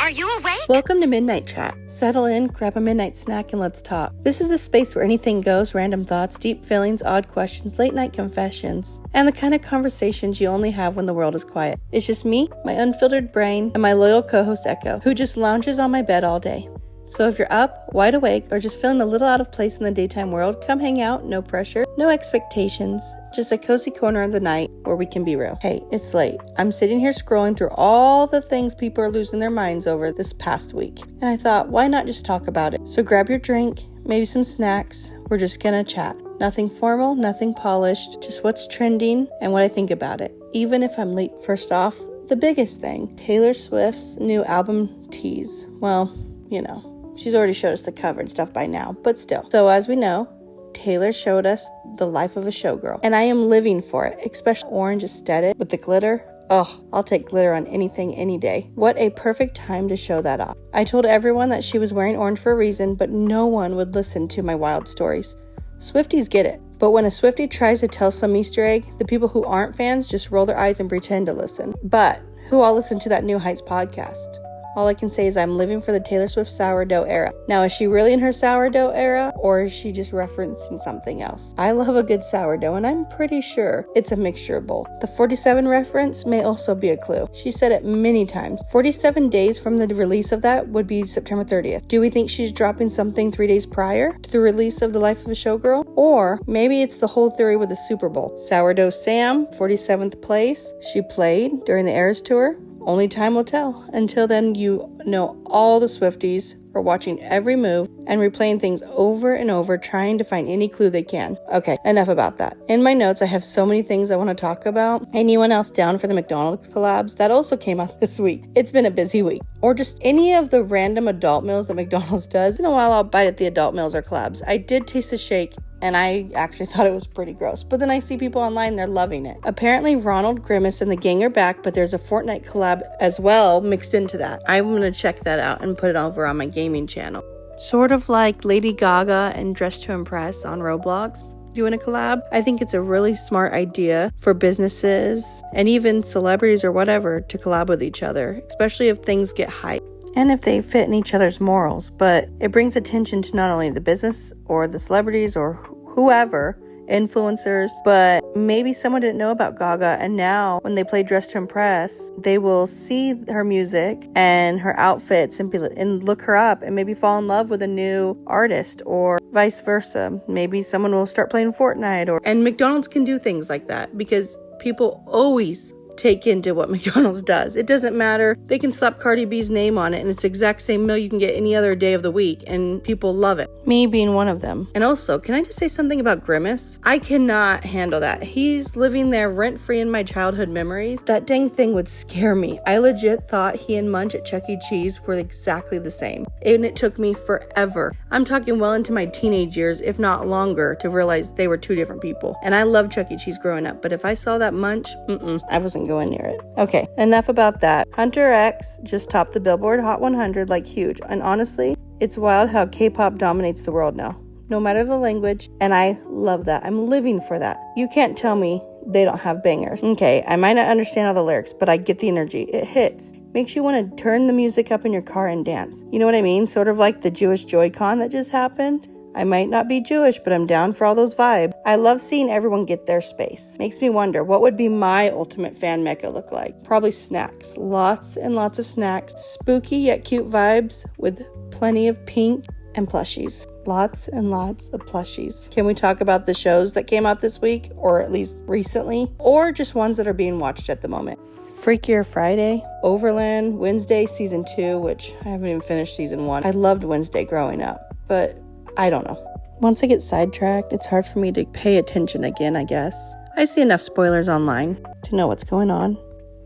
Are you awake? Welcome to Midnight Chat. Settle in, grab a midnight snack, and let's talk. This is a space where anything goes, random thoughts, deep feelings, odd questions, late night confessions, and the kind of conversations you only have when the world is quiet. It's just me, my unfiltered brain, and my loyal co-host Echo, who just lounges on my bed all day. So if you're up, wide awake, or just feeling a little out of place in the daytime world, come hang out, no pressure, no expectations, just a cozy corner of the night where we can be real. Hey, it's late. I'm sitting here scrolling through all the things people are losing their minds over this past week, and I thought, why not just talk about it? So grab your drink, maybe some snacks, we're just gonna chat. Nothing formal, nothing polished, just what's trending and what I think about it, even if I'm late. First off, the biggest thing, Taylor Swift's new album tease. Well, you know, she's already showed us the cover and stuff by now, but still. So as we know, Taylor showed us the life of a showgirl, and I am living for it, especially orange aesthetic with the glitter. Oh, I'll take glitter on anything, any day. What a perfect time to show that off. I told everyone that she was wearing orange for a reason, but no one would listen to my wild stories. Swifties get it, but when a Swiftie tries to tell some Easter egg, the people who aren't fans just roll their eyes and pretend to listen. But who all listen to that New Heights podcast? All I can say is I'm living for the Taylor Swift sourdough era. Now, is she really in her sourdough era, or is she just referencing something else? I love a good sourdough, and I'm pretty sure it's a mixture of both. The 47 reference may also be a clue. She said it many times. 47 days from the release of that would be September 30th. Do we think she's dropping something 3 days prior to the release of The Life of a Showgirl? Or maybe it's the whole theory with the Super Bowl. Sourdough Sam, 47th place. She played during the Eras Tour. Only time will tell. Until then, you know all the Swifties are watching every move and replaying things over and over, trying to find any clue they can. Okay, enough about that. In my notes, I have so many things I want to talk about. Anyone else down for the McDonald's collabs? That also came out this week. It's been a busy week. Or just any of the random adult meals that McDonald's does. In a while, I'll bite at the adult meals or collabs. I did taste a shake, and I actually thought it was pretty gross. But then I see people online, they're loving it. Apparently, Ronald, Grimace, and the gang are back, but there's a Fortnite collab as well mixed into that. I'm going to check that out and put it over on my gaming channel. Sort of like Lady Gaga and Dress to Impress on Roblox doing a collab. I think it's a really smart idea for businesses and even celebrities or whatever to collab with each other, especially if things get hyped and if they fit in each other's morals. But it brings attention to not only the business or the celebrities or whoever, influencers, but maybe someone didn't know about Gaga, and now when they play Dress to Impress, they will see her music and her outfits and look her up and maybe fall in love with a new artist, or vice versa. Maybe someone will start playing Fortnite, and McDonald's can do things like that because people always take into what McDonald's does. It doesn't matter. They can slap Cardi B's name on it and it's the exact same meal you can get any other day of the week, and people love it. Me being one of them. And also, can I just say something about Grimace? I cannot handle that. He's living there rent-free in my childhood memories. That dang thing would scare me. I legit thought he and Munch at Chuck E. Cheese were exactly the same. And it took me forever. I'm talking well into my teenage years, if not longer, to realize they were two different people. And I loved Chuck E. Cheese growing up, but if I saw that Munch, I wasn't going near it. Okay, enough about that. Hunter X just topped the Billboard Hot 100 like huge, and honestly, it's wild how K-pop dominates the world now, no matter the language, and I love that. I'm living for that. You can't tell me they don't have bangers. Okay, I might not understand all the lyrics, but I get the energy. It hits. Makes you want to turn the music up in your car and dance. You know what I mean? Sort of like the Jewish Joy-Con that just happened. I might not be Jewish, but I'm down for all those vibes. I love seeing everyone get their space. Makes me wonder, what would be my ultimate fan mecca look like? Probably snacks. Lots and lots of snacks. Spooky yet cute vibes with plenty of pink and plushies. Lots and lots of plushies. Can we talk about the shows that came out this week, or at least recently, or just ones that are being watched at the moment? Freakier Friday, Overland, Wednesday Season 2, which I haven't even finished Season 1. I loved Wednesday growing up, but I don't know. Once I get sidetracked, it's hard for me to pay attention again, I guess. I see enough spoilers online to know what's going on.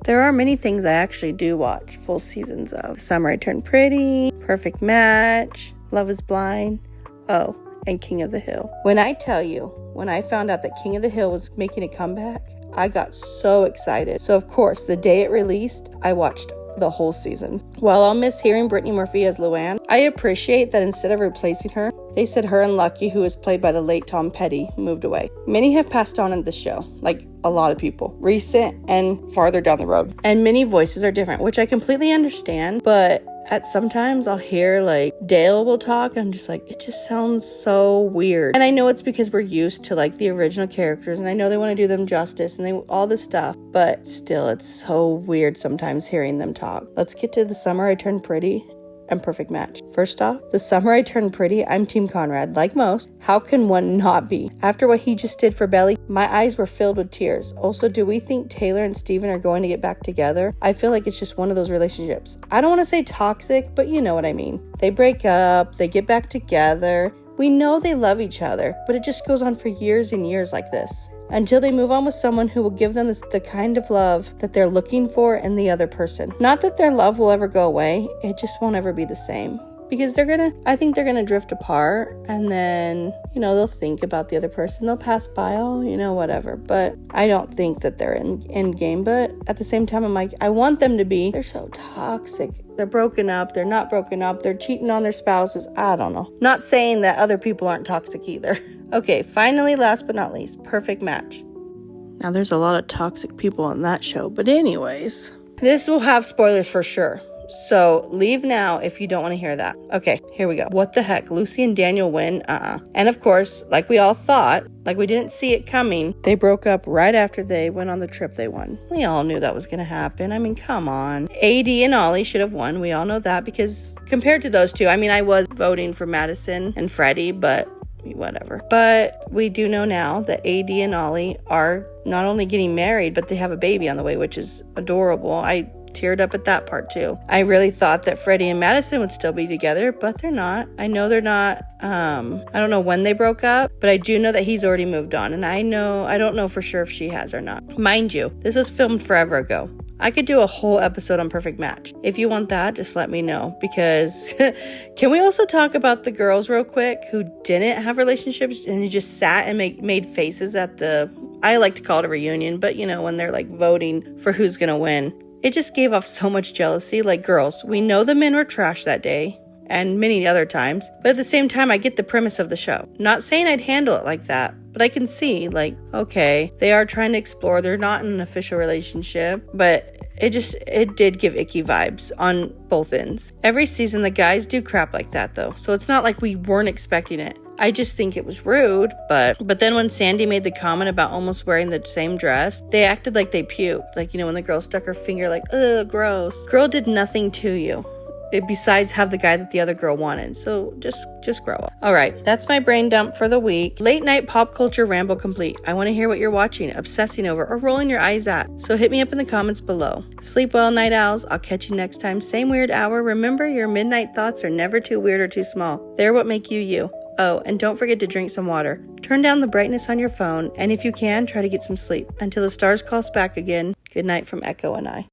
There are many things I actually do watch full seasons of. Summer I Turned Pretty, Perfect Match, Love is Blind, and King of the Hill. When I tell you, when I found out that King of the Hill was making a comeback, I got so excited. So of course, the day it released, I watched the whole season. While I'll miss hearing Brittany Murphy as Luann, I appreciate that instead of replacing her, they said her and Lucky, who was played by the late Tom Petty, moved away. Many have passed on in this show, like a lot of people, recent and farther down the road. And many voices are different, which I completely understand, but at sometimes I'll hear like Dale will talk and I'm just like, it just sounds so weird. And I know it's because we're used to like the original characters and I know they want to do them justice and all this stuff, but still it's so weird sometimes hearing them talk. Let's get to The Summer I Turned Pretty and Perfect Match. First off, The Summer I Turned Pretty, I'm Team Conrad. Like most, how can one not be? After what he just did for Belly, my eyes were filled with tears. Also, do we think Taylor and Steven are going to get back together? I feel like it's just one of those relationships. I don't want to say toxic, but you know what I mean. They break up, they get back together. We know they love each other, but it just goes on for years and years like this, until they move on with someone who will give them the kind of love that they're looking for in the other person. Not that their love will ever go away, it just won't ever be the same. Because I think they're gonna drift apart and then, they'll think about the other person. They'll pass by, whatever. But I don't think that they're in game. But at the same time, I'm like, I want them to be. They're so toxic. They're broken up. They're not broken up. They're cheating on their spouses. I don't know. Not saying that other people aren't toxic either. Okay, finally, last but not least, Perfect Match. Now, there's a lot of toxic people on that show. But anyways, this will have spoilers for sure. So leave now if you don't want to hear that. Okay, here we go. What the heck? Lucy and Daniel win? And of course, like we all thought, like we didn't see it coming, they broke up right after they went on the trip they won. We all knew that was going to happen. I mean, come on. AD and Ollie should have won. We all know that because compared to those two, I mean, I was voting for Madison and Freddie, but whatever. But we do know now that AD and Ollie are not only getting married, but they have a baby on the way, which is adorable. I teared up at that part too. I really thought that Freddie and Madison would still be together, but they're not. I know they're not. I don't know when they broke up, but I do know that he's already moved on, and I don't know for sure if she has or not. Mind you, this was filmed forever ago. I could do a whole episode on Perfect Match. If you want that, just let me know, because can we also talk about the girls real quick who didn't have relationships and who just sat and made faces at I like to call it a reunion, but when they're like voting for who's gonna win. It just gave off so much jealousy. Like, girls, we know the men were trash that day and many other times, but at the same time, I get the premise of the show. Not saying I'd handle it like that, but I can see, like, okay, they are trying to explore. They're not in an official relationship, but it did give icky vibes on both ends. Every season, the guys do crap like that, though, so it's not like we weren't expecting it. I just think it was rude, but then when Sandy made the comment about almost wearing the same dress, they acted like they puked. Like, when the girl stuck her finger like, ugh, gross. Girl did nothing to you besides have the guy that the other girl wanted. So just grow up. All right, that's my brain dump for the week. Late night pop culture ramble complete. I want to hear what you're watching, obsessing over, or rolling your eyes at. So hit me up in the comments below. Sleep well, night owls. I'll catch you next time. Same weird hour. Remember, your midnight thoughts are never too weird or too small. They're what make you you. Oh, and don't forget to drink some water. Turn down the brightness on your phone, and if you can, try to get some sleep. Until the stars call us back again, good night from Echo and I.